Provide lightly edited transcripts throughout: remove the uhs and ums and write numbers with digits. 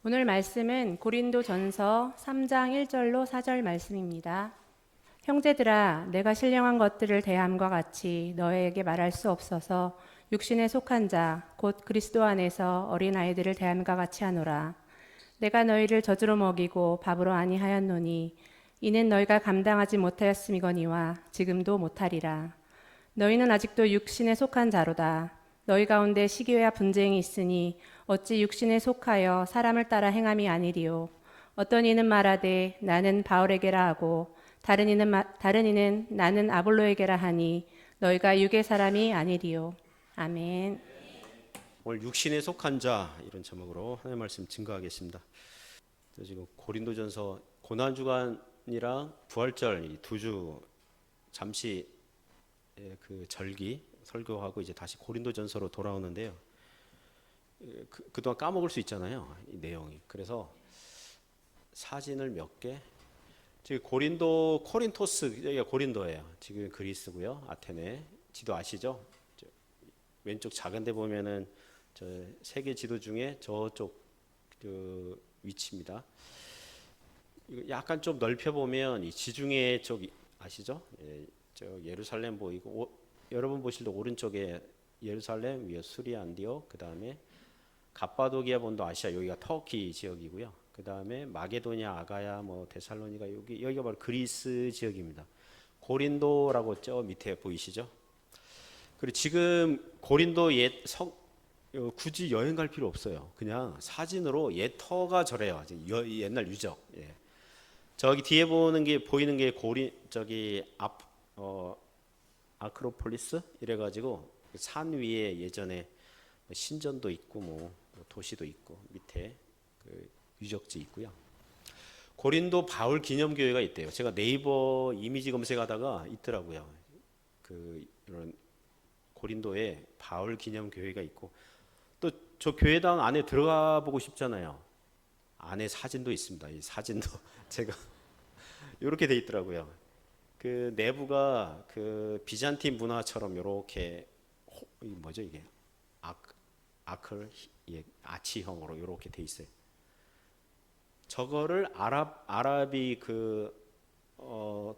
오늘 말씀은 고린도전서 3장 1절로 4절 말씀입니다. 형제들아, 내가 신령한 것들을 대함과 같이 너희에게 말할 수 없어서 육신에 속한 자, 곧 그리스도 안에서 어린아이들을 대함과 같이 하노라. 내가 너희를 젖으로 먹이고 밥으로 아니하였노니 이는 너희가 감당하지 못하였음이거니와 지금도 못하리라. 너희는 아직도 육신에 속한 자로다. 너희 가운데 시기와 분쟁이 있으니 어찌 육신에 속하여 사람을 따라 행함이 아니리요. 어떤 이는 말하되 나는 바울에게라 하고 다른 이는 나는 아볼로에게라 하니 너희가 육의 사람이 아니리요. 아멘. 오늘 육신에 속한 자 이런 제목으로 하나님의 말씀 증거하겠습니다. 지금 고린도전서 고난주간이랑 부활절 이 두 주 잠시 그 절기 설교하고 이제 다시 고린도전서로 돌아오는데요. 그동안 까먹을 수 있잖아요, 이 내용이. 그래서 사진을 몇 개. 지금 코린토스 여기가 고린도예요. 지금 그리스고요, 아테네. 지도 아시죠? 왼쪽 작은데 보면은 저 세계 지도 중에 저쪽 그 위치입니다. 약간 좀 넓혀 보면 이 지중해 쪽 아시죠? 예, 저 예루살렘 보이고 여러분 보실 때 오른쪽에 예루살렘, 위에 수리아, 안디옥, 그 다음에 갑바도기아 본도 아시아, 여기가 터키 지역이고요. 그 다음에 마게도냐, 아가야, 뭐 데살로니가 여기가 바로 그리스 지역입니다. 고린도라고 저 밑에 보이시죠? 그리고 지금 고린도 굳이 여행 갈 필요 없어요. 그냥 사진으로 터가 저래요. 옛날 유적. 예. 저기 뒤에 보이는 게 아크로폴리스 이래가지고 산 위에 예전에 신전도 있고 뭐 도시도 있고 밑에 그 유적지 있고요. 고린도 바울 기념교회가 있대요. 제가 네이버 이미지 검색하다가 있더라고요. 이런 고린도에 바울 기념교회가 있고 또 저 교회당 안에 들어가 보고 싶잖아요. 안에 사진도 있습니다. 이 사진도 제가 이렇게 돼 있더라고요. 그 내부가 그 비잔틴 문화처럼 이렇게 뭐죠 이게 아치형으로 이렇게 돼 있어요. 저거를 아랍이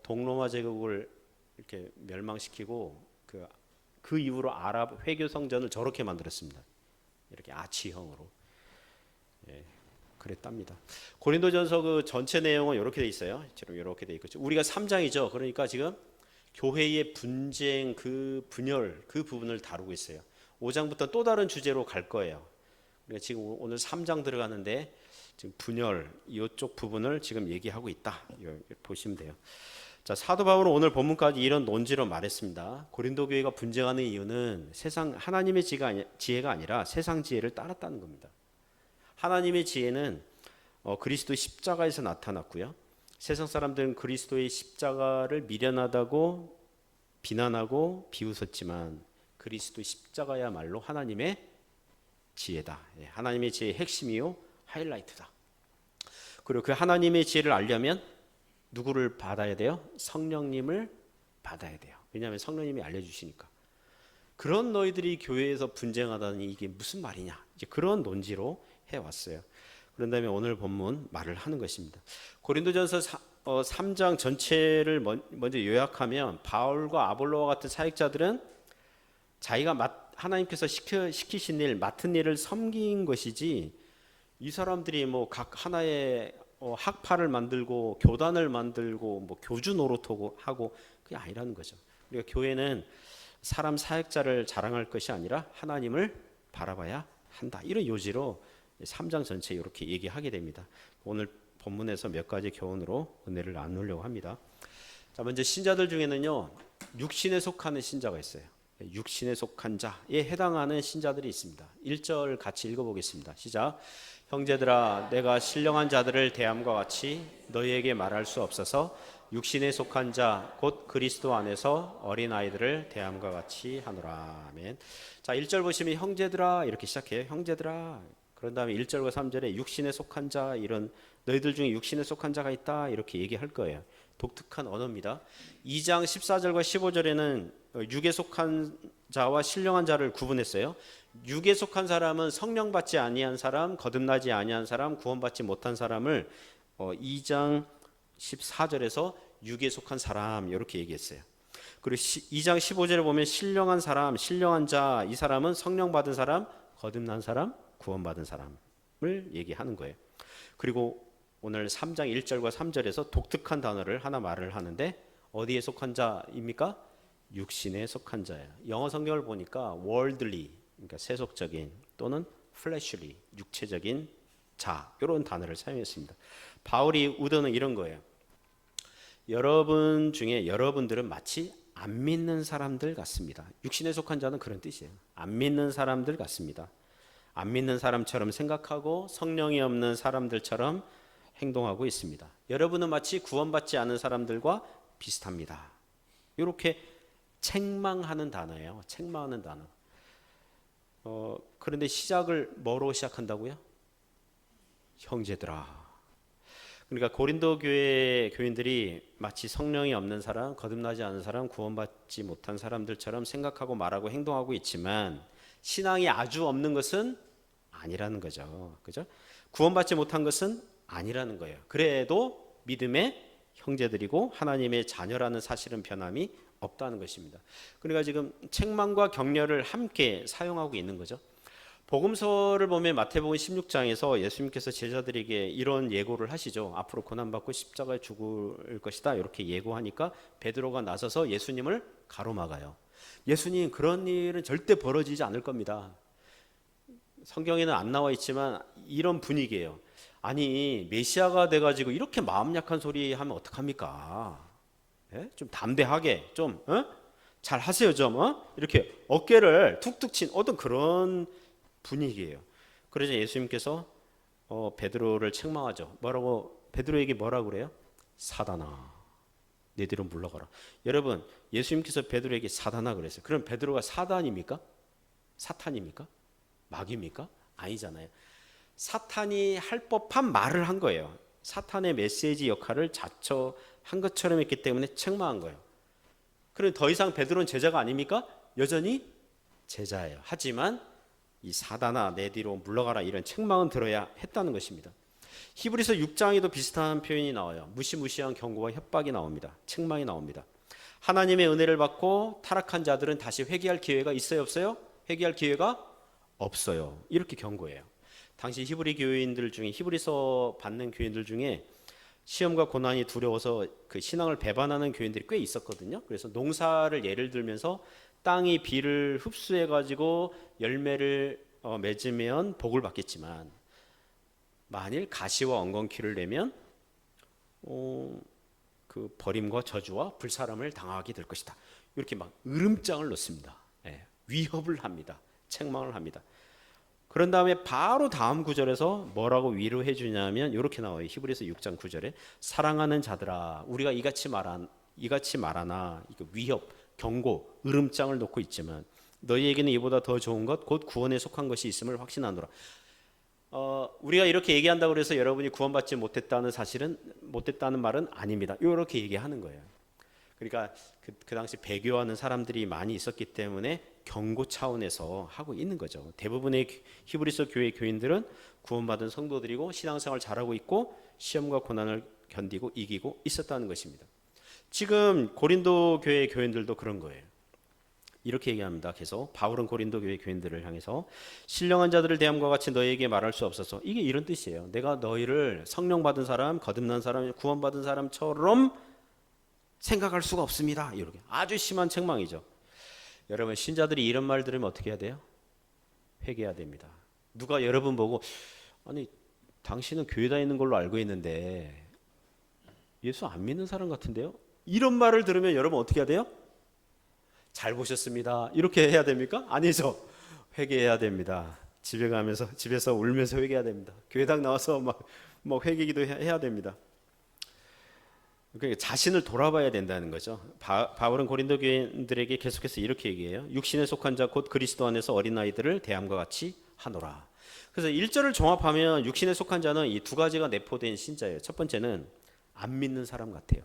동로마 제국을 이렇게 멸망시키고 그 이후로 아랍 회교 성전을 저렇게 만들었습니다. 이렇게 아치형으로. 예, 그랬답니다. 고린도전서 그 전체 내용은 이렇게 돼 있어요. 지금 이렇게 돼 있고 우리가 3장이죠. 그러니까 지금 교회의 분쟁 분열 그 부분을 다루고 있어요. 5장부터 또 다른 주제로 갈 거예요. 그러니까 지금 오늘 3장 들어가는데 지금 분열 이쪽 부분을 지금 얘기하고 있다. 보시면 돼요. 자, 사도 바울은 오늘 본문까지 이런 논지로 말했습니다. 고린도 교회가 분쟁하는 이유는 하나님의 지혜가 아니라 세상 지혜를 따랐다는 겁니다. 하나님의 지혜는 그리스도 십자가에서 나타났고요. 세상 사람들은 그리스도의 십자가를 미련하다고 비난하고 비웃었지만 그리스도 십자가야말로 하나님의 지혜다. 하나님의 지혜의 핵심이요 하이라이트다. 그리고 그 하나님의 지혜를 알려면 누구를 받아야 돼요? 성령님을 받아야 돼요. 왜냐하면 성령님이 알려주시니까. 그런 너희들이 교회에서 분쟁하다니 이게 무슨 말이냐? 이제 그런 논지로 해왔어요. 그런 다음에 오늘 본문 말을 하는 것입니다. 고린도전서 3장 전체를 먼저 요약하면 바울과 아볼로와 같은 사역자들은 자기가 하나님께서 시키신 일, 맡은 일을 섬긴 것이지 이 사람들이 뭐 각 하나의 학파를 만들고 교단을 만들고 뭐 교주 노릇하고 그게 아니라는 거죠. 그러니까 교회는 사람 사역자를 자랑할 것이 아니라 하나님을 바라봐야 한다. 이런 요지로 3장 전체 이렇게 얘기하게 됩니다. 오늘 본문에서 몇 가지 교훈으로 은혜를 나누려고 합니다. 자, 먼저 신자들 중에는요, 육신에 속하는 신자가 있어요. 육신에 속한 자에 해당하는 신자들이 있습니다. 1절 같이 읽어보겠습니다. 시작. 형제들아, 내가 신령한 자들을 대함과 같이 너희에게 말할 수 없어서 육신에 속한 자 곧 그리스도 안에서 어린아이들을 대함과 같이 하노라. 아멘. 자, 1절 보시면 형제들아 이렇게 시작해요. 형제들아. 그런 다음에 1절과 3절에 육신에 속한 자, 이런 너희들 중에 육신에 속한 자가 있다 이렇게 얘기할 거예요. 독특한 언어입니다. 2장 14절과 15절에는 육에 속한 자와 신령한 자를 구분했어요. 육에 속한 사람은 성령 받지 아니한 사람, 거듭나지 아니한 사람, 구원받지 못한 사람을 2장 14절에서 육에 속한 사람 이렇게 얘기했어요. 그리고 2장 15절에 보면 신령한 사람, 신령한 자, 이 사람은 성령 받은 사람, 거듭난 사람, 구원받은 사람을 얘기하는 거예요. 그리고 오늘 3장 1절과 3절에서 독특한 단어를 하나 말을 하는데 어디에 속한 자입니까? 육신에 속한 자예요. 영어 성경을 보니까 worldly, 그러니까 세속적인 또는 fleshly, 육체적인 자 이런 단어를 사용했습니다. 바울이 의도는 이런 거예요. 여러분 중에 여러분들은 마치 안 믿는 사람들 같습니다. 육신에 속한 자는 그런 뜻이에요. 안 믿는 사람들 같습니다. 안 믿는 사람처럼 생각하고 성령이 없는 사람들처럼 행동하고 있습니다. 여러분은 마치 구원받지 않은 사람들과 비슷합니다. 이렇게 책망하는 단어예요. 책망하는 단어. 그런데 시작을 뭐로 시작한다고요? 형제들아. 그러니까 고린도 교회 교인들이 마치 성령이 없는 사람, 거듭나지 않은 사람, 구원받지 못한 사람들처럼 생각하고 말하고 행동하고 있지만 신앙이 아주 없는 것은 아니라는 거죠. 그죠? 구원받지 못한 것은 아니라는 거예요. 그래도 믿음의 형제들이고 하나님의 자녀라는 사실은 변함이 없다는 것입니다. 그러니까 지금 책망과 격려를 함께 사용하고 있는 거죠. 복음서를 보면 마태복음 16장에서 예수님께서 제자들에게 이런 예고를 하시죠. 앞으로 고난받고 십자가에 죽을 것이다 이렇게 예고하니까 베드로가 나서서 예수님을 가로막아요. 예수님, 그런 일은 절대 벌어지지 않을 겁니다. 성경에는 안 나와 있지만 이런 분위기예요. 아니, 메시아가 돼가지고 이렇게 마음 약한 소리 하면 어떡합니까? 예? 좀 담대하게 좀 잘 하세요 좀 이렇게 어깨를 툭툭 친 어떤 그런 분위기예요. 그래서 예수님께서 베드로를 책망하죠. 베드로에게 뭐라고 그래요? 사단아, 내 뒤로 물러가라. 여러분, 예수님께서 베드로에게 사단아 그랬어요. 그럼 베드로가 사단입니까? 사탄입니까? 마귀입니까? 아니잖아요. 사탄이 할 법한 말을 한 거예요. 사탄의 메시지 역할을 자처한 것처럼 했기 때문에 책망한 거예요. 그럼 더 이상 베드로는 제자가 아닙니까? 여전히 제자예요. 하지만 이 사단아 내 뒤로 물러가라 이런 책망은 들어야 했다는 것입니다. 히브리서 6장에도 비슷한 표현이 나와요. 무시무시한 경고와 협박이 나옵니다. 책망이 나옵니다. 하나님의 은혜를 받고 타락한 자들은 다시 회개할 기회가 있어요, 없어요? 회개할 기회가 없어요. 이렇게 경고해요. 당시 히브리 교인들 중에 히브리서 받는 교인들 중에 시험과 고난이 두려워서 그 신앙을 배반하는 교인들이 꽤 있었거든요. 그래서 농사를 예를 들면서 땅이 비를 흡수해 가지고 열매를 맺으면 복을 받겠지만 만일 가시와 엉겅퀴를 내면 그 버림과 저주와 불사람을 당하게 될 것이다. 이렇게 막 으름장을 놓습니다. 예, 위협을 합니다. 책망을 합니다. 그런 다음에 바로 다음 구절에서 뭐라고 위로해 주냐면 이렇게 나와요. 히브리서 6장 9절에 사랑하는 자들아 우리가 이같이 말하나 이거 위협, 경고, 으름장을 놓고 있지만 너희에게는 이보다 더 좋은 것 곧 구원에 속한 것이 있음을 확신하노라. 우리가 이렇게 얘기한다고 해서 여러분이 구원받지 못했다는 말은 아닙니다. 이렇게 얘기하는 거예요. 그러니까 그 당시 배교하는 사람들이 많이 있었기 때문에 경고 차원에서 하고 있는 거죠. 대부분의 히브리서 교회 교인들은 구원받은 성도들이고 신앙생활 잘하고 있고 시험과 고난을 견디고 이기고 있었다는 것입니다. 지금 고린도 교회 교인들도 그런 거예요. 이렇게 얘기합니다. 계속 바울은 고린도 교회 교인들을 향해서 신령한 자들을 대함과 같이 너희에게 말할 수 없어서 이게 이런 뜻이에요. 내가 너희를 성령 받은 사람, 거듭난 사람, 구원받은 사람처럼 생각할 수가 없습니다. 이렇게 아주 심한 책망이죠. 여러분 신자들이 이런 말 들으면 어떻게 해야 돼요? 회개해야 됩니다. 누가 여러분 보고 아니 당신은 교회 다니는 걸로 알고 있는데 예수 안 믿는 사람 같은데요? 이런 말을 들으면 여러분 어떻게 해야 돼요? 잘 보셨습니다. 이렇게 해야 됩니까? 아니죠. 회개해야 됩니다. 집에서 울면서 회개해야 됩니다. 교회당 나와서 막 회개기도 해야 됩니다. 그러니까 자신을 돌아봐야 된다는 거죠. 바울은 고린도 교인들에게 계속해서 이렇게 얘기해요. 육신에 속한 자 곧 그리스도 안에서 어린아이들을 대함과 같이 하노라. 그래서 1절을 종합하면 육신에 속한 자는 이 두 가지가 내포된 신자예요. 첫 번째는 안 믿는 사람 같아요.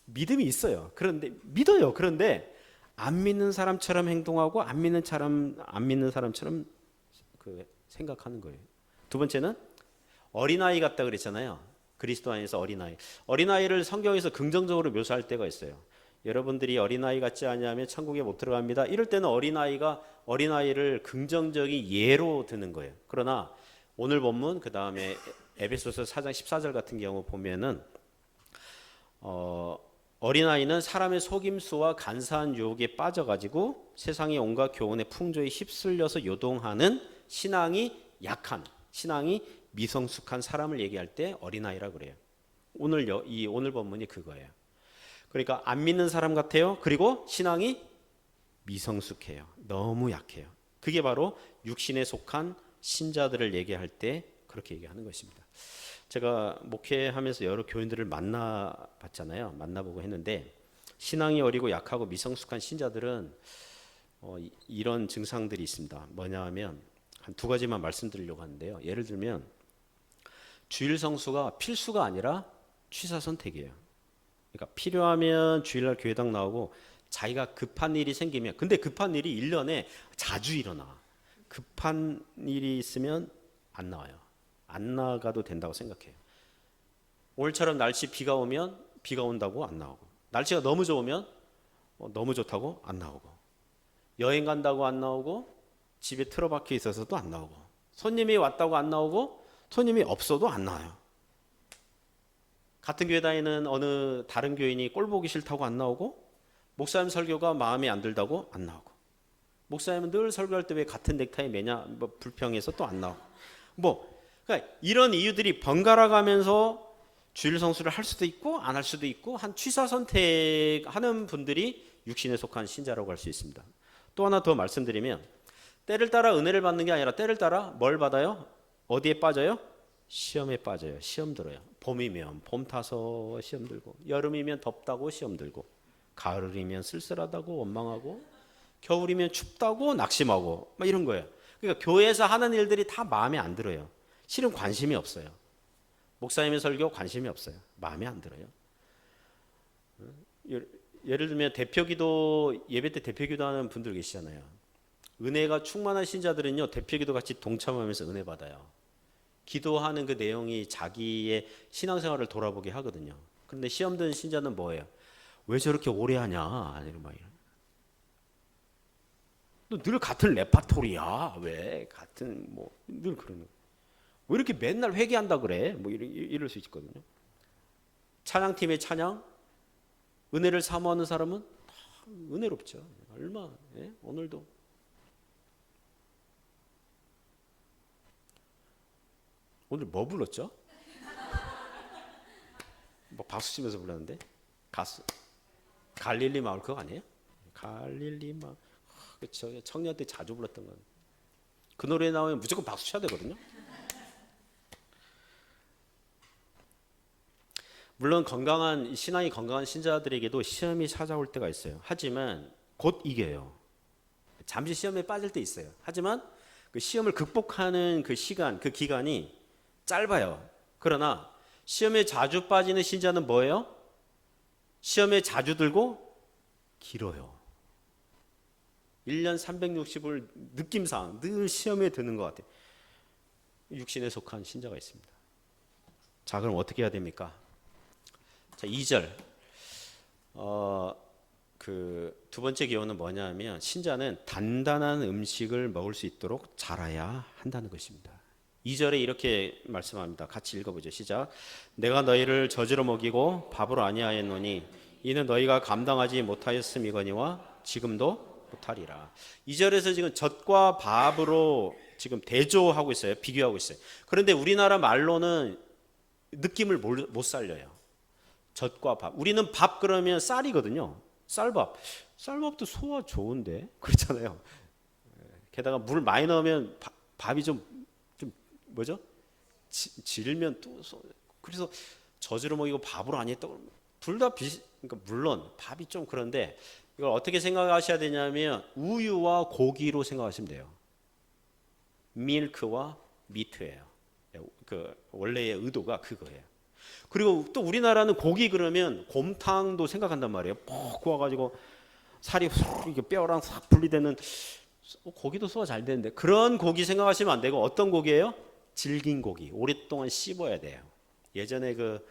믿음이 있어요. 그런데 믿어요. 그런데 안 믿는 사람처럼 행동하고 안 믿는 사람처럼 그 생각하는 거예요. 두 번째는 어린아이 같다 그랬잖아요. 그리스도 안에서 어린아이. 어린아이를 성경에서 긍정적으로 묘사할 때가 있어요. 여러분들이 어린아이 같지 않으면 천국에 못 들어갑니다. 이럴 때는 어린아이를 긍정적인 예로 드는 거예요. 그러나 오늘 본문 그다음에 에베소서 4장 14절 같은 경우 보면은 어린아이는 사람의 속임수와 간사한 유혹에 빠져가지고 세상의 온갖 교훈의 풍조에 휩쓸려서 요동하는 신앙이 약한, 신앙이 미성숙한 사람을 얘기할 때 어린아이라 그래요. 오늘 본문이 그거예요. 그러니까 안 믿는 사람 같아요. 그리고 신앙이 미성숙해요. 너무 약해요. 그게 바로 육신에 속한 신자들을 얘기할 때 그렇게 얘기하는 것입니다. 제가 목회하면서 여러 교인들을 만나봤잖아요. 만나보고 했는데 신앙이 어리고 약하고 미성숙한 신자들은 이런 증상들이 있습니다. 뭐냐 하면 한 두 가지만 말씀드리려고 하는데요. 예를 들면 주일 성수가 필수가 아니라 취사 선택이에요. 그러니까 필요하면 주일날 교회당 나오고 자기가 급한 일이 생기면, 근데 급한 일이 1년에 자주 일어나. 급한 일이 있으면 안 나와요. 안 나가도 된다고 생각해요. 오늘처럼 날씨 비가 오면 비가 온다고 안 나오고, 날씨가 너무 좋으면 너무 좋다고 안 나오고, 여행 간다고 안 나오고, 집에 틀어박혀 있어서도 안 나오고, 손님이 왔다고 안 나오고, 손님이 없어도 안 나와요. 같은 교회 다니는 어느 다른 교인이 꼴 보기 싫다고 안 나오고, 목사님 설교가 마음에 안 들다고 안 나오고, 목사님은 늘 설교할 때 왜 같은 넥타이 매냐 불평해서 또 안 나오고, 그러니까 이런 이유들이 번갈아 가면서 주일 성수를 할 수도 있고 안 할 수도 있고 한 취사 선택하는 분들이 육신에 속한 신자라고 할 수 있습니다. 또 하나 더 말씀드리면 때를 따라 은혜를 받는 게 아니라 때를 따라 뭘 받아요? 어디에 빠져요? 시험에 빠져요. 시험 들어요. 봄이면 봄 타서 시험 들고, 여름이면 덥다고 시험 들고, 가을이면 쓸쓸하다고 원망하고, 겨울이면 춥다고 낙심하고 막 이런 거예요. 그러니까 교회에서 하는 일들이 다 마음에 안 들어요. 실은 관심이 없어요. 목사님의 설교 관심이 없어요. 마음에 안 들어요. 예를 들면 대표기도, 예배 때 대표기도 하는 분들 계시잖아요. 은혜가 충만한 신자들은요, 대표기도 같이 동참하면서 은혜 받아요. 기도하는 그 내용이 자기의 신앙생활을 돌아보게 하거든요. 그런데 시험 든 신자는 뭐예요? 왜 저렇게 오래 하냐? 이런 말이에요. 너 늘 같은 레파토리야. 왜 같은 늘 그러는 거예요. 왜 이렇게 맨날 회개한다 그래? 이럴 수 있거든요. 찬양팀의 찬양, 은혜를 사모하는 사람은 은혜롭죠. 얼마, 예? 오늘도. 오늘 뭐 불렀죠? 박수 치면서 불렀는데? 가수. 갈릴리 마을 그거 아니에요? 갈릴리 마을. 그렇죠. 청년 때 자주 불렀던 건. 그 노래 나오면 무조건 박수 쳐야 되거든요. 물론 신앙이 건강한 신자들에게도 시험이 찾아올 때가 있어요. 하지만 곧 이겨요. 잠시 시험에 빠질 때 있어요. 하지만 그 시험을 극복하는 그 시간, 그 기간이 짧아요. 그러나 시험에 자주 빠지는 신자는 뭐예요? 시험에 자주 들고 길어요. 1년 360을 느낌상 늘 시험에 드는 것 같아요. 육신에 속한 신자가 있습니다. 자, 그럼 어떻게 해야 됩니까? 자, 2절. 그 두 번째 교훈은 뭐냐면 신자는 단단한 음식을 먹을 수 있도록 자라야 한다는 것입니다. 2절에 이렇게 말씀합니다. 같이 읽어보죠. 시작. 내가 너희를 젖으로 먹이고 밥으로 아니하였노니 이는 너희가 감당하지 못하였음이거니와 지금도 못하리라. 2절에서 지금 젖과 밥으로 지금 대조하고 있어요. 비교하고 있어요. 그런데 우리나라 말로는 느낌을 못 살려요. 젖과 밥. 우리는 밥 그러면 쌀이거든요. 쌀밥. 쌀밥도 소화 좋은데 그렇잖아요. 게다가 물 많이 넣으면 밥이 좀 뭐죠? 질면 또 그래서 젖으로 먹이고 밥으로 안 했다고 둘 다 그러니까 물론 밥이 좀 그런데 이걸 어떻게 생각하셔야 되냐면 우유와 고기로 생각하시면 돼요. 밀크와 미트예요. 그 원래의 의도가 그거예요. 그리고 또 우리나라는 고기 그러면 곰탕도 생각한단 말이에요. 푹 구워가지고 살이 훅 이게 뼈랑 싹 분리되는 고기도 소화 잘 되는데 그런 고기 생각하시면 안 되고 어떤 고기예요? 질긴 고기. 오랫동안 씹어야 돼요. 예전에 그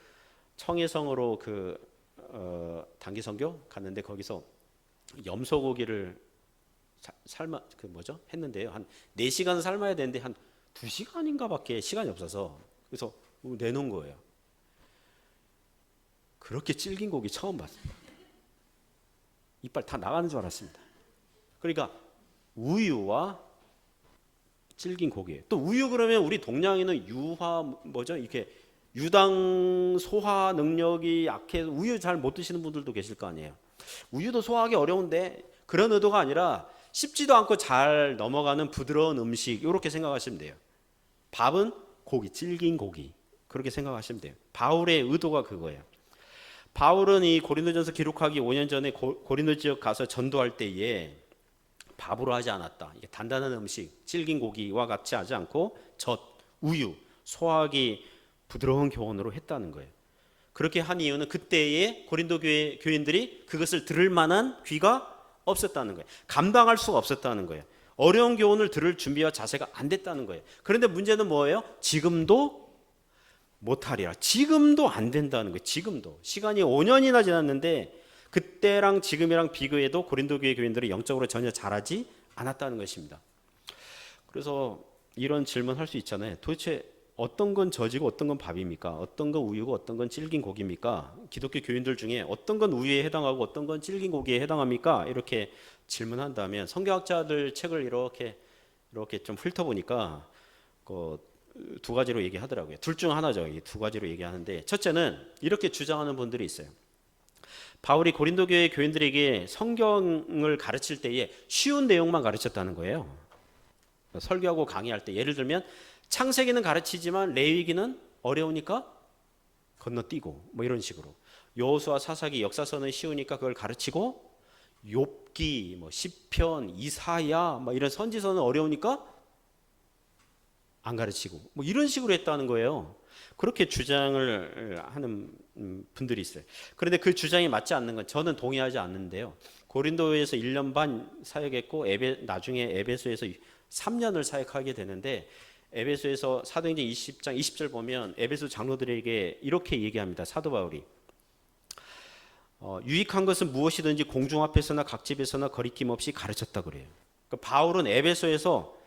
청해성으로 단기 선교 갔는데 거기서 염소고기를 삶아 했는데요. 한 4시간 삶아야 되는데 한 2시간인가밖에 시간이 없어서 그래서 내놓은 거예요. 그렇게 질긴 고기 처음 봤습니다. 이빨 다 나가는 줄 알았습니다. 그러니까 우유와 질긴 고기. 또 우유 그러면 우리 동양인은 이렇게 유당 소화 능력이 약해서 우유 잘 못 드시는 분들도 계실 거 아니에요. 우유도 소화하기 어려운데 그런 의도가 아니라 씹지도 않고 잘 넘어가는 부드러운 음식 이렇게 생각하시면 돼요. 밥은 고기, 질긴 고기 그렇게 생각하시면 돼요. 바울의 의도가 그거예요. 바울은 이 고린도전서 기록하기 5년 전에 고린도 지역 가서 전도할 때에 밥으로 하지 않았다. 이게 단단한 음식, 질긴 고기와 같이 하지 않고 젖, 우유, 소화하기 부드러운 교훈으로 했다는 거예요. 그렇게 한 이유는 그때의 고린도 교인들이 그것을 들을 만한 귀가 없었다는 거예요. 감당할 수가 없었다는 거예요. 어려운 교훈을 들을 준비와 자세가 안 됐다는 거예요. 그런데 문제는 뭐예요? 지금도 못하리라. 지금도 안 된다는 거예요. 지금도. 시간이 5년이나 지났는데 그때랑 지금이랑 비교해도 고린도 교회 교인들은 영적으로 전혀 잘하지 않았다는 것입니다. 그래서 이런 질문 할 수 있잖아요. 도대체 어떤 건 젖이고 어떤 건 밥입니까? 어떤 건 우유고 어떤 건 질긴 고기입니까? 기독교 교인들 중에 어떤 건 우유에 해당하고 어떤 건 질긴 고기에 해당합니까? 이렇게 질문한다면 성경학자들 책을 이렇게 좀 훑어보니까 두 가지로 얘기하더라고요. 둘 중 하나죠. 이 두 가지로 얘기하는데 첫째는 이렇게 주장하는 분들이 있어요. 바울이 고린도 교회 교인들에게 성경을 가르칠 때에 쉬운 내용만 가르쳤다는 거예요. 설교하고 강의할 때 예를 들면 창세기는 가르치지만 레위기는 어려우니까 건너뛰고 뭐 이런 식으로 여호수아 사사기 역사서는 쉬우니까 그걸 가르치고 욥기 뭐 시편 이사야 뭐 이런 선지서는 어려우니까 안 가르치고 뭐 이런 식으로 했다는 거예요. 그렇게 주장을 하는 분들이 있어요. 그런데 그 주장이 맞지 않는 건 저는 동의하지 않는데요. 고린도에서 1년 반 사역했고 나중에 에베소에서 3년을 사역하게 되는데 에베소에서 사도행전 20장 20절 보면 에베소 장로들에게 이렇게 얘기합니다. 사도 바울이 유익한 것은 무엇이든지 공중 앞에서나 각 집에서나 거리낌 없이 가르쳤다 그래요. 그러니까 바울은 에베소에서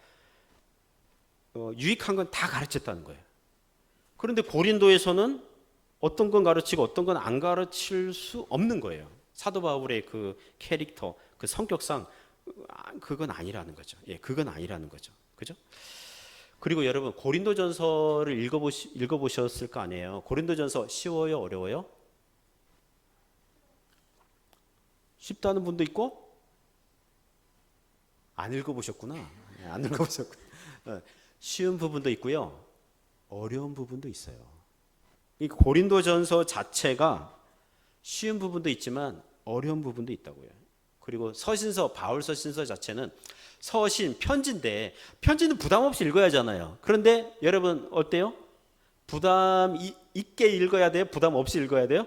유익한 건 다 가르쳤다는 거예요. 그런데 고린도에서는 어떤 건 가르치고 어떤 건 안 가르칠 수 없는 거예요. 사도 바울의 그 캐릭터, 그 성격상 그건 아니라는 거죠. 예, 그건 아니라는 거죠. 그죠? 그리고 여러분 고린도전서를 읽어보셨을 거 아니에요. 고린도전서 쉬워요, 어려워요? 쉽다는 분도 있고 안 읽어보셨구나. 안 읽어보셨구나. 쉬운 부분도 있고요, 어려운 부분도 있어요. 이 고린도전서 자체가 쉬운 부분도 있지만 어려운 부분도 있다고요. 그리고 서신서, 바울 서신서 자체는 서신, 편지인데 편지는 부담 없이 읽어야 하잖아요. 그런데 여러분 어때요? 부담 있게 읽어야 돼요? 부담 없이 읽어야 돼요?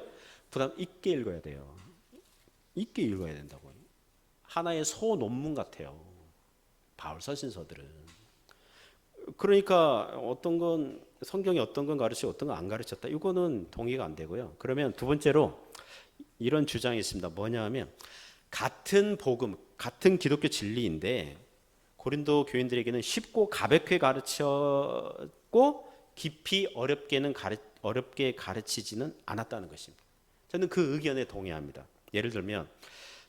부담 있게 읽어야 돼요. 있게 읽어야 된다고요. 하나의 소논문 같아요. 바울 서신서들은. 그러니까 어떤 건 성경이 어떤 건 가르치고 어떤 건 안 가르쳤다. 이거는 동의가 안 되고요. 그러면 두 번째로 이런 주장이 있습니다. 뭐냐 하면 같은 복음, 같은 기독교 진리인데 고린도 교인들에게는 쉽고 가볍게 가르쳤고 깊이 어렵게 가르치지는 않았다는 것입니다. 저는 그 의견에 동의합니다. 예를 들면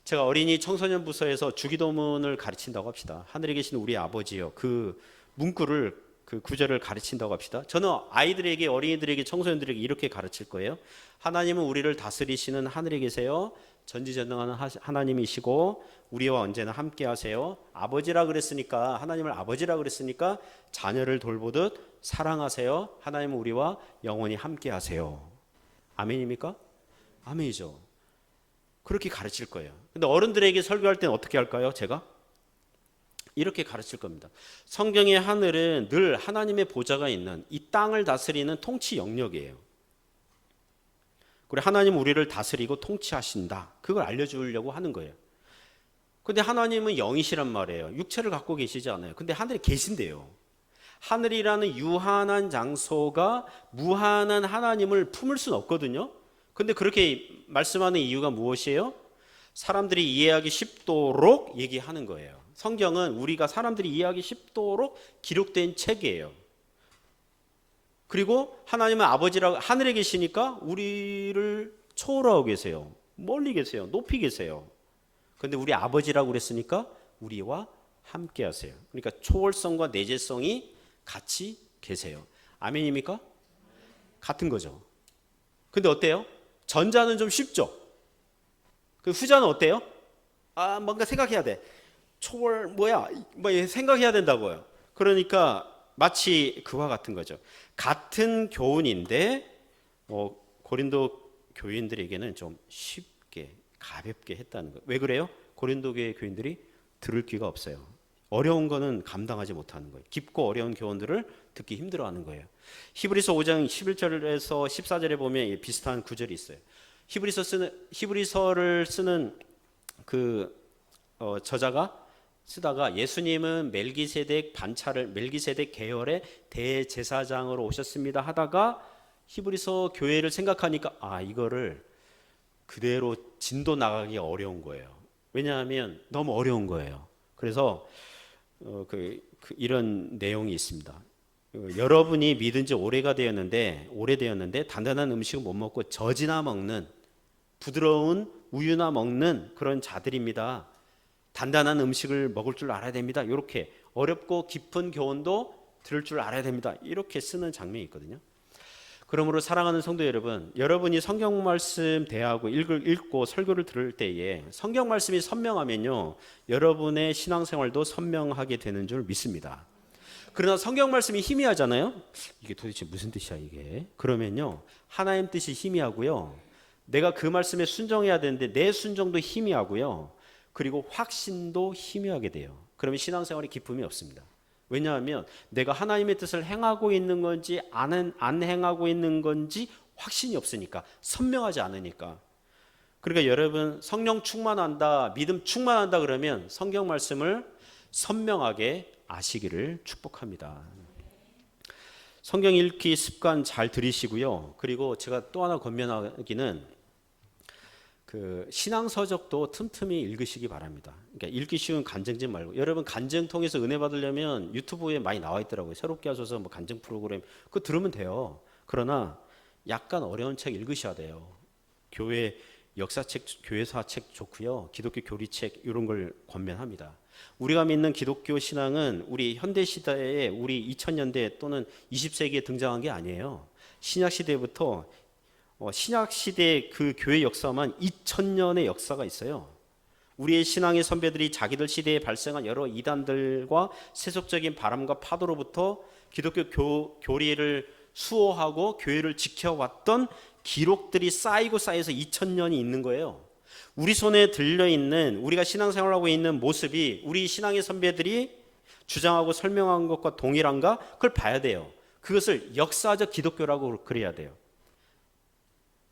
제가 어린이 청소년 부서에서 주기도문을 가르친다고 합시다. 하늘에 계신 우리 아버지요. 그 문구를 그 구절을 가르친다고 합시다. 저는 아이들에게, 어린이들에게, 청소년들에게 이렇게 가르칠 거예요. 하나님은 우리를 다스리시는 하늘에 계세요. 전지전능한 하나님이시고 우리와 언제나 함께 하세요. 아버지라 그랬으니까, 하나님을 아버지라 그랬으니까 자녀를 돌보듯 사랑하세요. 하나님은 우리와 영원히 함께 하세요. 아멘입니까? 아멘이죠. 그렇게 가르칠 거예요. 근데 어른들에게 설교할 때는 어떻게 할까요? 제가 이렇게 가르칠 겁니다. 성경의 하늘은 늘 하나님의 보좌가 있는 이 땅을 다스리는 통치 영역이에요. 그리고 하나님 우리를 다스리고 통치하신다. 그걸 알려주려고 하는 거예요. 근데 하나님은 영이시란 말이에요. 육체를 갖고 계시지 않아요. 근데 하늘에 계신대요. 하늘이라는 유한한 장소가 무한한 하나님을 품을 수는 없거든요. 근데 그렇게 말씀하는 이유가 무엇이에요? 사람들이 이해하기 쉽도록 얘기하는 거예요. 성경은 우리가 사람들이 이해하기 쉽도록 기록된 책이에요. 그리고 하나님은 아버지라고 하늘에 계시니까 우리를 초월하고 계세요. 멀리 계세요. 높이 계세요. 근데 우리 아버지라고 그랬으니까 우리와 함께 하세요. 그러니까 초월성과 내재성이 같이 계세요. 아멘입니까? 같은 거죠. 근데 어때요? 전자는 좀 쉽죠? 그 후자는 어때요? 뭔가 생각해야 돼. 초월 뭐야? 뭐 생각해야 된다고요. 그러니까 마치 그와 같은 거죠. 같은 교훈인데 고린도 교인들에게는 좀 쉽게 가볍게 했다는 거예요. 왜 그래요? 고린도 교회 교인들이 들을 귀가 없어요. 어려운 거는 감당하지 못하는 거예요. 깊고 어려운 교훈들을 듣기 힘들어하는 거예요. 히브리서 5장 11절에서 14절에 보면 비슷한 구절이 있어요. 히브리서를 쓰는 그 저자가 쓰다가 예수님은 멜기세덱 계열의 대제사장으로 오셨습니다 하다가 히브리서 교회를 생각하니까 이거를 그대로 진도 나가기 어려운 거예요. 왜냐하면 너무 어려운 거예요. 그래서 이런 내용이 있습니다. 여러분이 믿은 지 오래되었는데 단단한 음식을 못 먹고 젖이나 먹는 부드러운 우유나 먹는 그런 자들입니다. 단단한 음식을 먹을 줄 알아야 됩니다. 이렇게 어렵고 깊은 교훈도 들을 줄 알아야 됩니다. 이렇게 쓰는 장면이 있거든요. 그러므로 사랑하는 성도 여러분, 여러분이 성경 말씀 대하고 읽고 설교를 들을 때에 성경 말씀이 선명하면요, 여러분의 신앙생활도 선명하게 되는 줄 믿습니다. 그러나 성경 말씀이 희미하잖아요. 이게 도대체 무슨 뜻이야 이게? 그러면요, 하나님 뜻이 희미하고요, 내가 그 말씀에 순종해야 되는데 내 순종도 희미하고요, 그리고 확신도 희미하게 돼요. 그러면 신앙생활에 기쁨이 없습니다. 왜냐하면 내가 하나님의 뜻을 행하고 있는 건지 안 행하고 있는 건지 확신이 없으니까, 선명하지 않으니까. 그러니까 여러분, 성령 충만한다, 믿음 충만한다 그러면 성경 말씀을 선명하게 아시기를 축복합니다. 성경 읽기 습관 잘 들이시고요. 그리고 제가 또 하나 권면하기는 신앙 서적도 틈틈이 읽으시기 바랍니다. 그러니까 읽기 쉬운 간증집 말고, 여러분 간증 통해서 은혜 받으려면 유튜브에 많이 나와 있더라고요. 새롭게 하셔서 뭐 간증 프로그램 그거 들으면 돼요. 그러나 약간 어려운 책 읽으셔야 돼요. 교회 역사책, 교회사책 좋고요. 기독교 교리책 이런 걸 권면합니다. 우리가 믿는 기독교 신앙은 우리 현대 시대에 우리 2000년대 또는 20세기에 등장한 게 아니에요. 신약 시대부터 신약 시대 그 교회 역사만 2000년의 역사가 있어요. 우리의 신앙의 선배들이 자기들 시대에 발생한 여러 이단들과 세속적인 바람과 파도로부터 기독교 교리를 수호하고 교회를 지켜왔던 기록들이 쌓여서 2000년이 있는 거예요. 우리 손에 들려있는, 우리가 신앙생활하고 있는 모습이 우리 신앙의 선배들이 주장하고 설명한 것과 동일한가? 그걸 봐야 돼요. 그것을 역사적 기독교라고 그래야 돼요.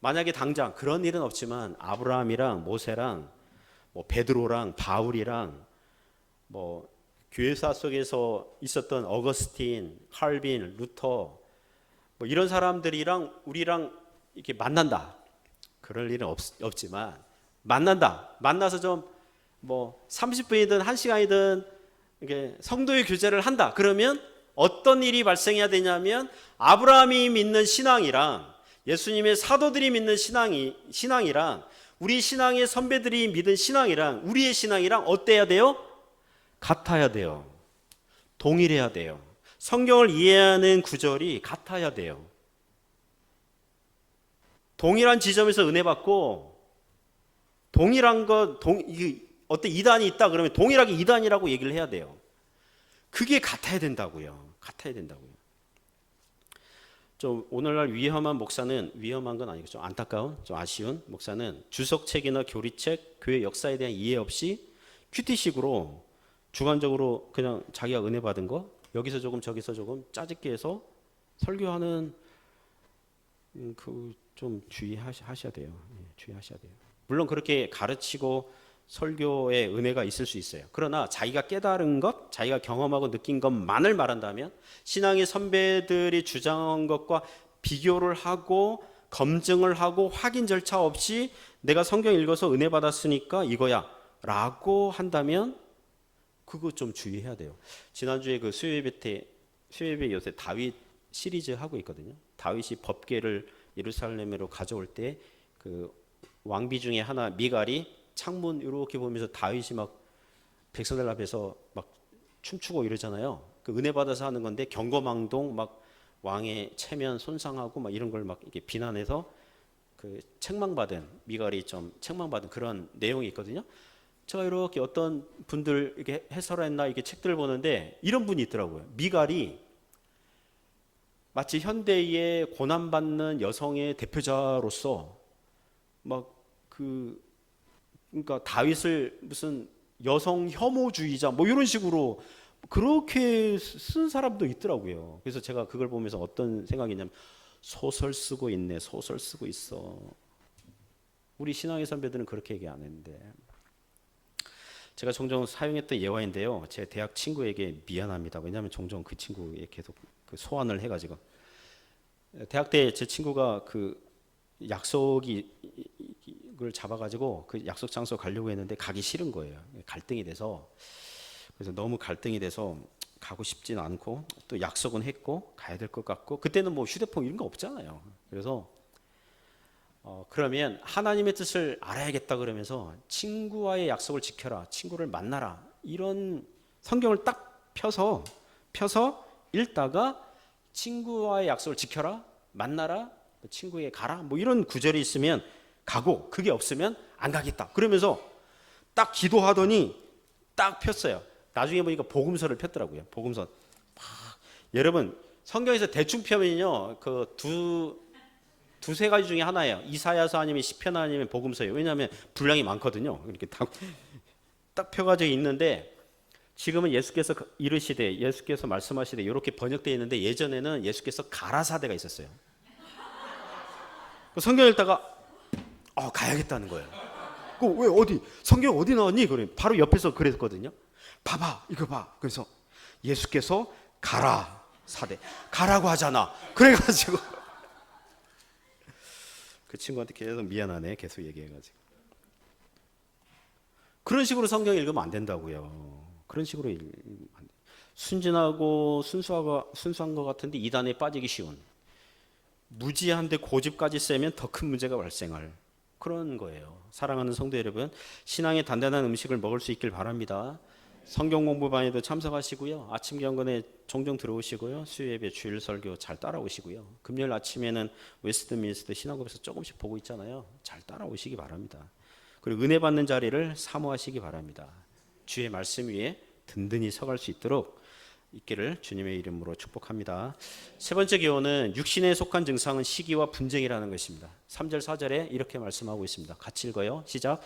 만약에 당장 그런 일은 없지만 아브라함이랑 모세랑 베드로랑 바울이랑 교회사 속에서 있었던 어거스틴, 칼빈, 루터 이런 사람들이랑 우리랑 이렇게 만난다. 그럴 일은 없지만 만나서 좀 30분이든 1시간이든 이렇게 성도의 교제를 한다. 그러면 어떤 일이 발생해야 되냐면 아브라함이 믿는 신앙이랑 예수님의 사도들이 믿는 신앙이랑 우리 신앙의 선배들이 믿은 신앙이랑 우리의 신앙이랑 어때야 돼요? 같아야 돼요. 동일해야 돼요. 성경을 이해하는 구절이 같아야 돼요. 동일한 지점에서 은혜 받고 동일한 어떤 이단이 있다 그러면 동일하게 이단이라고 얘기를 해야 돼요. 그게 같아야 된다고요. 좀 오늘날 위험한 건 아니고 좀 안타까운, 좀 아쉬운 목사는 주석책이나 교리책, 교회 역사에 대한 이해 없이 큐티식으로 주관적으로 그냥 자기가 은혜 받은 거 여기서 조금 저기서 조금 짜집게 해서 설교하는 좀 주의하셔야 돼요. 주의하셔야 돼요. 물론 그렇게 가르치고 설교에 은혜가 있을 수 있어요. 그러나 자기가 깨달은 것, 자기가 경험하고 느낀 것만을 말한다면 신앙의 선배들이 주장한 것과 비교를 하고 검증을 하고 확인 절차 없이 내가 성경 읽어서 은혜 받았으니까 이거야 라고 한다면 그거 좀 주의해야 돼요. 지난주에 그 수요예배 요새 다윗 시리즈 하고 있거든요. 다윗이 법궤를 예루살렘으로 가져올 때 그 왕비 중에 하나 미갈이 창문 이렇게 보면서 다윗이 막 백성들 앞에서 막 춤추고 이러잖아요. 그 은혜 받아서 하는 건데 경거망동 막 왕의 체면 손상하고 막 이런 걸 막 이렇게 비난해서 그 책망받은 미갈이 좀 책망받은 그런 내용이 있거든요. 제가 이렇게 어떤 분들 이렇게 해설했나 이렇게 책들을 보는데 이런 분이 있더라고요. 미갈이 마치 현대의 고난받는 여성의 대표자로서 막 그러니까 다윗을 무슨 여성 혐오주의자 뭐 이런 식으로 그렇게 쓴 사람도 있더라고요. 그래서 제가 그걸 보면서 어떤 생각이냐면 소설 쓰고 있네, 소설 쓰고 있어. 우리 신앙의 선배들은 그렇게 얘기 안 했는데. 제가 종종 사용했던 예화인데요. 제 대학 친구에게 미안합니다. 왜냐하면 종종 그 친구에 계속 그 소환을 해가지고 대학 때 제 친구가 그 약속이 그걸 잡아가지고 그 약속 장소 가려고 했는데 가기 싫은 거예요. 갈등이 돼서 그래서 너무 갈등이 돼서 가고 싶진 않고 또 약속은 했고 가야 될 것 같고 그때는 뭐 휴대폰 이런 거 없잖아요. 그래서 그러면 하나님의 뜻을 알아야겠다 그러면서 친구와의 약속을 지켜라, 친구를 만나라 이런 성경을 딱 펴서 읽다가 친구와의 약속을 지켜라, 만나라, 친구에게 가라 뭐 이런 구절이 있으면 가고 그게 없으면 안 가겠다 그러면서 딱 기도하더니 딱 폈어요. 나중에 보니까 복음서를 폈더라고요. 복음서. 여러분 성경에서 대충 펴면요 그 두세 가지 중에 하나예요. 이사야서 아니면 시편 아니면 복음서예요. 왜냐하면 분량이 많거든요. 이렇게 딱 펴가지고 있는데 지금은 예수께서 이르시되 예수께서 말씀하시되 이렇게 번역되어 있는데 예전에는 예수께서 가라사대가 있었어요. 성경 읽다가 가야겠다는 거예요. 왜 어디 성경 어디 나왔니? 그래 바로 옆에서 그랬거든요. 봐봐 이거 봐. 그래서 예수께서 가라 사대 가라고 하잖아. 그래가지고 그 친구한테 계속 미안하네 계속 얘기해가지고 그런 식으로 성경 읽으면 안 된다고요. 그런 식으로 읽으면 안 돼. 순진하고 순수한 것 같은데 이단에 빠지기 쉬운 무지한데 고집까지 세면 더 큰 문제가 발생할 그런 거예요. 사랑하는 성도 여러분, 신앙의 단단한 음식을 먹을 수 있길 바랍니다. 성경 공부반에도 참석하시고요. 아침 경건에 종종 들어오시고요. 수요예배 주일 설교 잘 따라오시고요. 금요일 아침에는 웨스트민스터 신학업에서 조금씩 보고 있잖아요. 잘 따라오시기 바랍니다. 그리고 은혜 받는 자리를 사모하시기 바랍니다. 주의 말씀 위에 든든히 서갈 수 있기를 주님의 이름으로 축복합니다. 세 번째 교훈은 육신에 속한 증상은 시기와 분쟁이라는 것입니다. 3절 4절에 이렇게 말씀하고 있습니다. 같이 읽어요. 시작.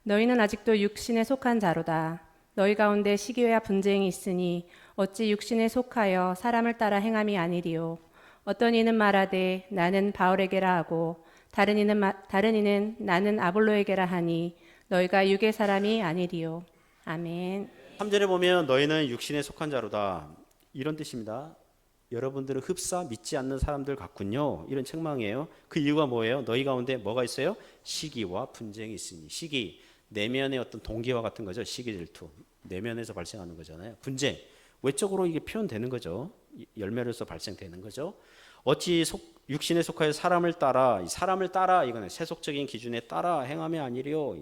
너희는 아직도 육신에 속한 자로다. 너희 가운데 시기와 분쟁이 있으니 어찌 육신에 속하여 사람을 따라 행함이 아니리요. 어떤 이는 말하되 나는 바울에게라 하고 다른 이는 나는 아볼로에게라 하니 너희가 육의 사람이 아니리요. 아멘. 3절에 보면 너희는 육신에 속한 자로다 이런 뜻입니다. 여러분들은 흡사 믿지 않는 사람들 같군요. 이런 책망이에요. 그 이유가 뭐예요? 너희 가운데 뭐가 있어요? 시기와 분쟁이 있으니. 시기 내면의 어떤 동기와 같은 거죠. 시기 질투 내면에서 발생하는 거잖아요. 분쟁 외적으로 이게 표현되는 거죠. 열매로서 발생되는 거죠. 어찌 육신에 속하여 사람을 따라 이거는 세속적인 기준에 따라 행함이 아니리요.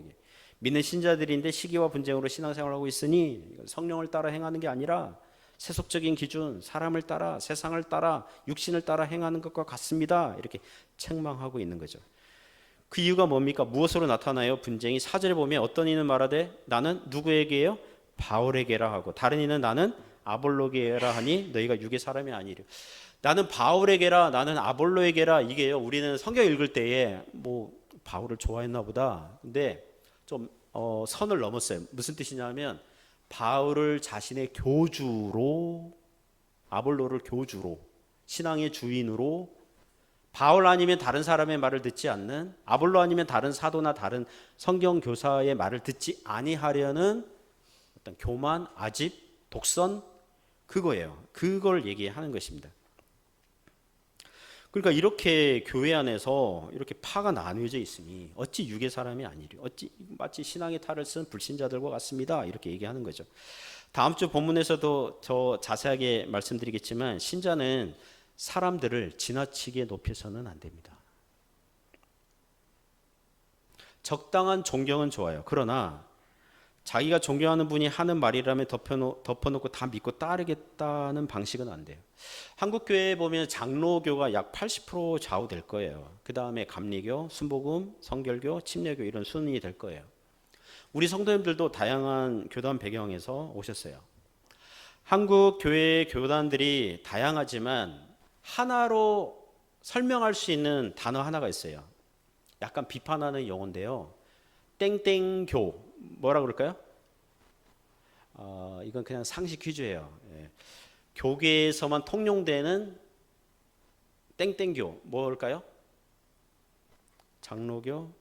믿는 신자들인데 시기와 분쟁으로 신앙생활을 하고 있으니 성령을 따라 행하는 게 아니라 세속적인 기준, 사람을 따라, 세상을 따라, 육신을 따라 행하는 것과 같습니다. 이렇게 책망하고 있는 거죠. 그 이유가 뭡니까? 무엇으로 나타나요? 분쟁이 4절에 보면 어떤 이는 말하되 나는 누구에게요? 바울에게라 하고 다른 이는 나는 아볼로에게라 하니 너희가 육의 사람이 아니려. 나는 바울에게라 나는 아볼로에게라 이게요. 우리는 성경 읽을 때에 뭐 바울을 좋아했나 보다. 근데 좀 선을 넘었어요. 무슨 뜻이냐면 바울을 자신의 교주로 아볼로를 교주로 신앙의 주인으로 바울 아니면 다른 사람의 말을 듣지 않는, 아볼로 아니면 다른 사도나 다른 성경 교사의 말을 듣지 아니하려는 어떤 교만, 아집, 독선, 그거예요. 그걸 얘기하는 것입니다. 그러니까 이렇게 교회 안에서 이렇게 파가 나누어져 있으니 어찌 육의 사람이 아니리, 어찌 마치 신앙의 탈을 쓴 불신자들과 같습니다. 이렇게 얘기하는 거죠. 다음 주 본문에서도 더 자세하게 말씀드리겠지만, 신자는 사람들을 지나치게 높여서는 안 됩니다. 적당한 존경은 좋아요. 그러나 자기가 존경하는 분이 하는 말이라면 덮어놓고 다 믿고 따르겠다는 방식은 안 돼요. 한국 교회에 보면 장로교가 약 80% 좌우될 거예요. 그 다음에 감리교, 순복음, 성결교, 침례교 이런 순위 될 거예요. 우리 성도님들도 다양한 교단 배경에서 오셨어요. 한국 교회 교단들이 다양하지만 하나로 설명할 수 있는 단어 하나가 있어요. 약간 비판하는 용어인데요. 땡땡교, 뭐라 그럴까요? 이건 그냥 상식 퀴즈예요. 예. 교계에서만 통용되는 땡땡교, 뭘까요? 장로교,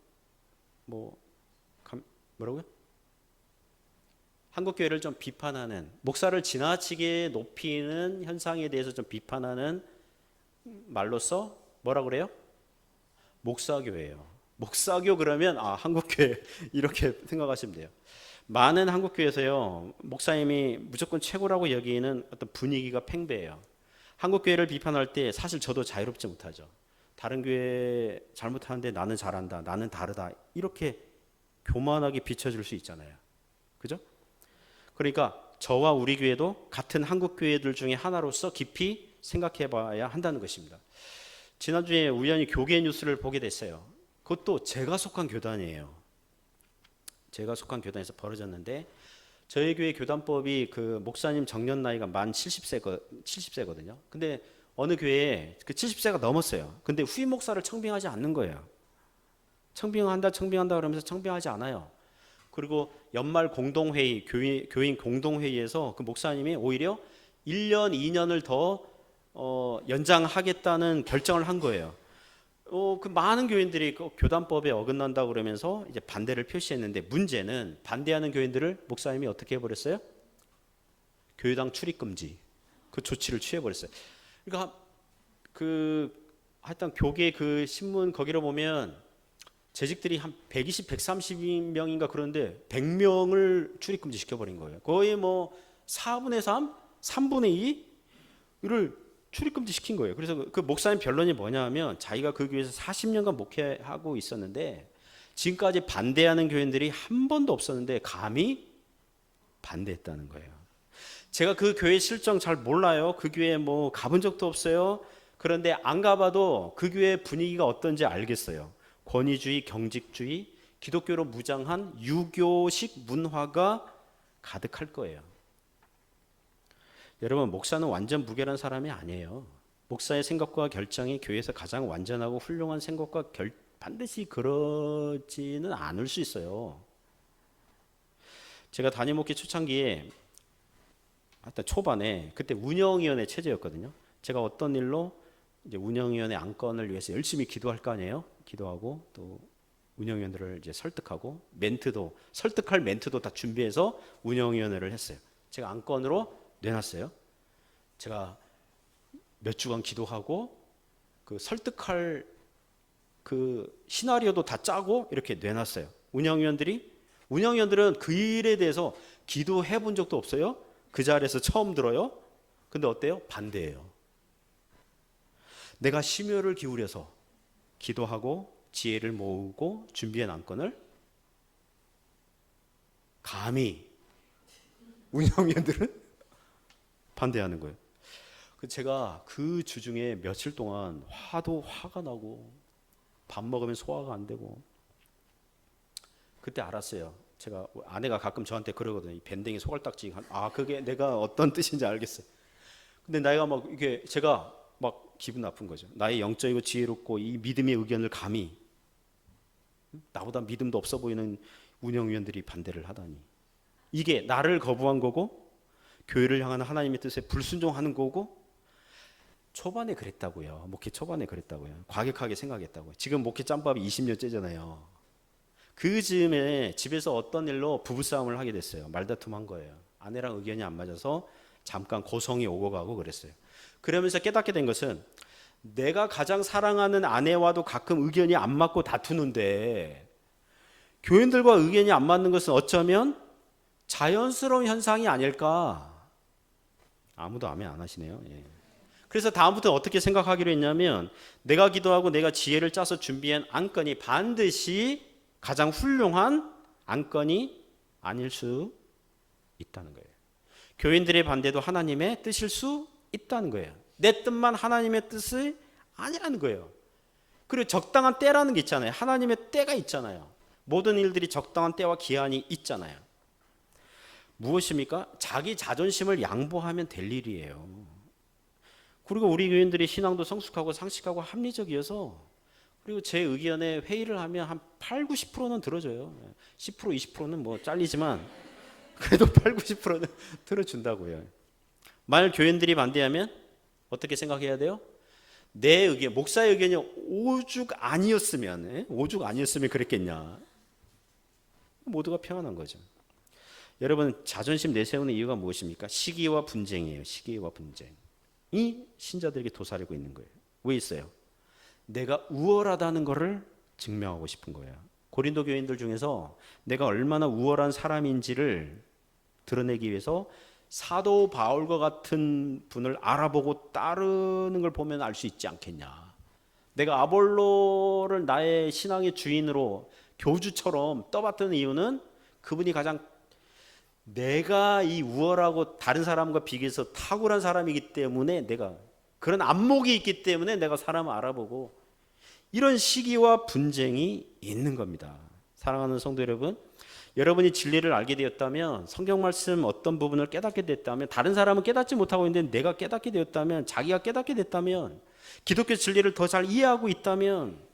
뭐라고요? 한국 교회를 좀 비판하는, 목사를 지나치게 높이는 현상에 대해서 좀 비판하는 말로써 뭐라 그래요? 목사교예요. 목사교 그러면 한국 교회 이렇게 생각하시면 돼요. 많은 한국 교회에서요, 목사님이 무조건 최고라고 여기는 어떤 분위기가 팽배해요. 한국 교회를 비판할 때 사실 저도 자유롭지 못하죠. 다른 교회 잘못하는데 나는 잘한다, 나는 다르다, 이렇게 교만하게 비춰줄 수 있잖아요. 그죠? 그러니까 저와 우리 교회도 같은 한국 교회들 중에 하나로서 깊이 생각해 봐야 한다는 것입니다. 지난주에 우연히 교계 뉴스를 보게 됐어요. 그것도 제가 속한 교단이에요. 제가 속한 교단에서 벌어졌는데, 저희 교회 교단법이 그 목사님 정년 나이가 만 70세거든요. 근데 어느 교회에 그 70세가 넘었어요. 근데 후임 목사를 청빙하지 않는 거예요. 청빙한다 그러면서 청빙하지 않아요. 그리고 연말 공동회의, 교인 공동회의에서 그 목사님이 오히려 1년, 2년을 더 연장하겠다는 결정을 한 거예요. 그 많은 교인들이 그 교단법에 어긋난다 그러면서 이제 반대를 표시했는데, 문제는 반대하는 교인들을 목사님이 어떻게 해버렸어요? 교회당 출입 금지, 그 조치를 취해버렸어요. 그러니까 하여튼 교계 그 신문 거기로 보면 재직들이 한 120, 130명인가 그런데 100명을 출입 금지 시켜버린 거예요. 거의 뭐 4분의 3, 3분의 2를 출입금지 시킨 거예요. 그래서 그 목사님 변론이 뭐냐면, 자기가 그 교회에서 40년간 목회하고 있었는데 지금까지 반대하는 교인들이 한 번도 없었는데 감히 반대했다는 거예요. 제가 그 교회 실정 잘 몰라요. 그 교회에 뭐 가본 적도 없어요. 그런데 안 가봐도 그 교회 분위기가 어떤지 알겠어요. 권위주의, 경직주의, 기독교로 무장한 유교식 문화가 가득할 거예요. 여러분, 목사는 완전 무결한 사람이 아니에요. 목사의 생각과 결정이 교회에서 가장 완전하고 훌륭한 생각과 반드시 그러지는 않을 수 있어요. 제가 단임 목회 초창기에, 하여튼 초반에, 그때 운영위원회 체제였거든요. 제가 어떤 일로 이제 운영위원회 안건을 위해서 열심히 기도할 거 아니에요. 기도하고 또 운영위원들을 이제 설득하고, 설득할 멘트도 다 준비해서 운영위원회를 했어요. 제가 안건으로 내놨어요. 제가 몇 주간 기도하고 그 설득할 그 시나리오도 다 짜고 이렇게 내놨어요. 운영위원들은 그 일에 대해서 기도해 본 적도 없어요. 그 자리에서 처음 들어요. 근데 어때요? 반대예요. 내가 심혈을 기울여서 기도하고 지혜를 모으고 준비한 안건을 감히 운영위원들은 반대하는 거예요. 제가 그 주중에 며칠 동안 화가 나고 밥 먹으면 소화가 안 되고, 그때 알았어요. 제가 아내가 가끔 저한테 그러거든요. 이 밴댕이 소갈딱지. 그게 내가 어떤 뜻인지 알겠어요. 근데 내가 제가 막 기분 나쁜 거죠. 나의 영적이고 지혜롭고 이 믿음의 의견을 감히 나보다 믿음도 없어 보이는 운영위원들이 반대를 하다니. 이게 나를 거부한 거고, 교회를 향하는 하나님의 뜻에 불순종하는 거고, 초반에 그랬다고요. 목회 초반에 그랬다고요. 과격하게 생각했다고요. 지금 목회 짬밥이 20년째잖아요. 그 즈음에 집에서 어떤 일로 부부싸움을 하게 됐어요. 말다툼한 거예요. 아내랑 의견이 안 맞아서 잠깐 고성이 오고 가고 그랬어요. 그러면서 깨닫게 된 것은 내가 가장 사랑하는 아내와도 가끔 의견이 안 맞고 다투는데 교인들과 의견이 안 맞는 것은 어쩌면 자연스러운 현상이 아닐까. 아무도 아멘 안 하시네요. 예. 그래서 다음부터 어떻게 생각하기로 했냐면 내가 기도하고 내가 지혜를 짜서 준비한 안건이 반드시 가장 훌륭한 안건이 아닐 수 있다는 거예요. 교인들의 반대도 하나님의 뜻일 수 있다는 거예요. 내 뜻만 하나님의 뜻이 아니라는 거예요. 그리고 적당한 때라는 게 있잖아요. 하나님의 때가 있잖아요. 모든 일들이 적당한 때와 기한이 있잖아요. 무엇입니까? 자기 자존심을 양보하면 될 일이에요. 그리고 우리 교인들이 신앙도 성숙하고 상식하고 합리적이어서 그리고 제 의견에 회의를 하면 한 8, 90%는 들어줘요. 10%, 20%는 뭐 잘리지만 그래도 8, 90%는 들어준다고요. 만약 교인들이 반대하면 어떻게 생각해야 돼요? 내 의견, 목사의 의견이 오죽 아니었으면 그랬겠냐. 모두가 평안한 거죠. 여러분 자존심 내세우는 이유가 무엇입니까? 시기와 분쟁이에요. 시기와 분쟁이 신자들에게 도사리고 있는 거예요. 왜 있어요? 내가 우월하다는 것을 증명하고 싶은 거예요. 고린도 교인들 중에서 내가 얼마나 우월한 사람인지를 드러내기 위해서 사도 바울과 같은 분을 알아보고 따르는 걸 보면 알 수 있지 않겠냐. 내가 아볼로를 나의 신앙의 주인으로 교주처럼 떠받드는 이유는 그분이 가장 내가 이 우월하고 다른 사람과 비교해서 탁월한 사람이기 때문에 내가 그런 안목이 있기 때문에 내가 사람을 알아보고 이런 시기와 분쟁이 있는 겁니다. 사랑하는 성도 여러분, 여러분이 진리를 알게 되었다면 성경 말씀 어떤 부분을 깨닫게 됐다면 다른 사람은 깨닫지 못하고 있는데 내가 깨닫게 되었다면 자기가 깨닫게 됐다면 기독교 진리를 더 잘 이해하고 있다면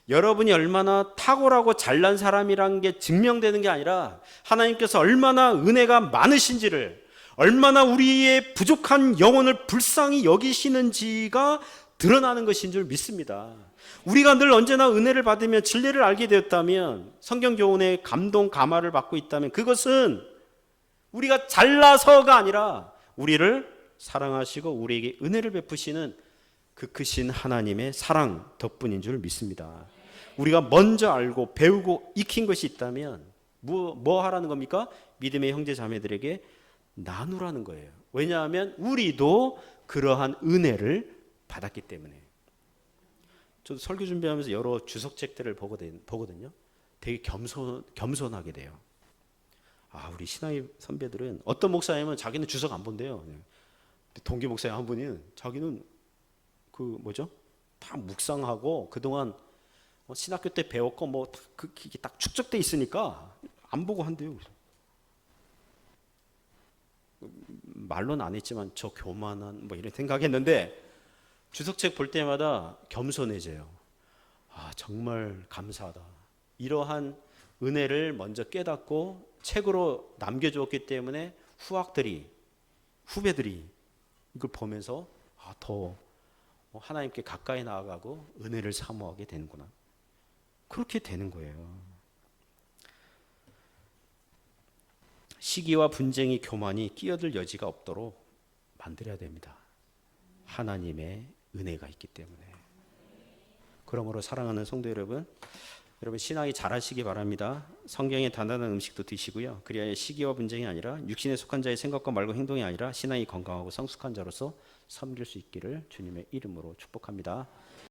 여러분이 얼마나 탁월하고 잘난 사람이란 게 증명되는 게 아니라 하나님께서 얼마나 은혜가 많으신지를 얼마나 우리의 부족한 영혼을 불쌍히 여기시는지가 드러나는 것인 줄 믿습니다. 우리가 늘 언제나 은혜를 받으며 진리를 알게 되었다면 성경 교훈의 감동 감화를 받고 있다면 그것은 우리가 잘나서가 아니라 우리를 사랑하시고 우리에게 은혜를 베푸시는 그 크신 하나님의 사랑 덕분인 줄 믿습니다. 우리가 먼저 알고 배우고 익힌 것이 있다면 뭐 하라는 겁니까? 믿음의 형제 자매들에게 나누라는 거예요. 왜냐하면 우리도 그러한 은혜를 받았기 때문에. 저도 설교 준비하면서 여러 주석책들을 보거든요. 되게 겸손하게 돼요. 우리 신앙의 선배들은 어떤 목사님은 자기는 주석 안 본대요. 동기 목사님 한 분이 자기는 다 묵상하고 그동안 신학교 때 배웠고 그게 딱 축적돼 있으니까 안 보고 한대요. 말로는 안 했지만 저 교만한 이런 생각했는데 주석책 볼 때마다 겸손해져요. 정말 감사하다. 이러한 은혜를 먼저 깨닫고 책으로 남겨주었기 때문에 후배들이 이걸 보면서 더 하나님께 가까이 나아가고 은혜를 사모하게 되는구나. 그렇게 되는 거예요. 시기와 분쟁이 교만이 끼어들 여지가 없도록 만들어야 됩니다. 하나님의 은혜가 있기 때문에. 그러므로 사랑하는 성도 여러분 신앙이 잘하시기 바랍니다. 성경의 단단한 음식도 드시고요. 그리하여 시기와 분쟁이 아니라 육신에 속한 자의 생각과 말과 행동이 아니라 신앙이 건강하고 성숙한 자로서 섬길 수 있기를 주님의 이름으로 축복합니다.